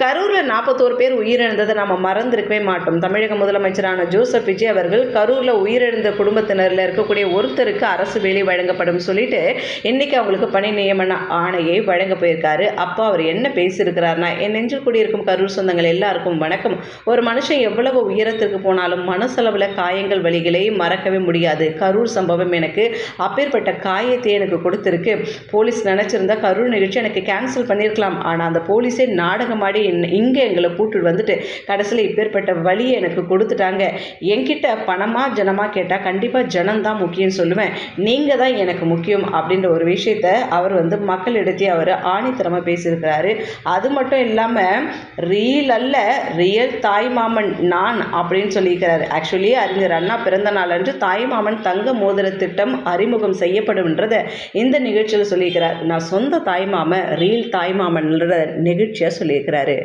கரூர்ல 41 பேர் உயிரிழந்ததை நம்ம மறந்திருக்கவே மாட்டோம். தமிழக முதலமைச்சரான ஜோசப் விஜய் அவர்கள் கரூர்ல உயிரிழந்த குடும்பத்தினர்ல இருக்கக்கூடிய ஒருத்தருக்கு அரசு வேலை வழங்கப்படும் சொல்லிட்டு இன்னைக்கு அவங்களுக்கு பணி நியமன ஆணையை வழங்க போயிருக்காரு. அப்போ அவர் என்ன பேசியிருக்கிறார்னா, என் நெஞ்சில் கூடியிருக்கும் கரூர் சொந்தங்கள் எல்லாருக்கும் வணக்கம். ஒரு மனுஷன் எவ்வளவு உயரத்திற்கு போனாலும் மனசளவுல காயங்கள் வலிகளை மறக்கவே முடியாது. கரூர் சம்பவம் எனக்கு அப்பேற்பட்ட காயத்தை எனக்கு கொடுத்திருக்கு. போலீஸ் நினைச்சிருந்தா கரூர் நிகழ்ச்சி எனக்கு கேன்சல் பண்ணியிருக்கலாம். ஆனால் அந்த போலீஸே நாடகமாடி இங்கே எங்களை கூட்டிட்டு வந்துட்டு கடைசியில் இப்பேற்பட்ட வழியை எனக்கு கொடுத்துட்டாங்க. என்கிட்ட பணமா ஜனமா கேட்டால் கண்டிப்பாக ஜனம்தான் முக்கியம் சொல்லுவேன். நீங்கள் தான் எனக்கு முக்கியம் அப்படின்ற ஒரு விஷயத்த அவர் மக்களிடத்தே அவர் ஆணித்தரமாக பேசியிருக்கிறாரு. அது மட்டும் இல்லாமல் ரீல் அல்ல ரியல் தாய்மாமன் நான் அப்படின்னு சொல்லியிருக்கிறாரு. ஆக்சுவலி அறிஞர் அண்ணா பிறந்த நாள் அன்று தாய்மாமன் தங்க மோதிர திட்டம் அறிமுகம் செய்யப்படும்ன்றதை இந்த நிகழ்ச்சியில் சொல்லியிருக்கிறார். நான் சொந்த தாய்மாமன் ரீல் தாய்மாமன்ற நிகழ்ச்சியாக சொல்லியிருக்கிறாரு.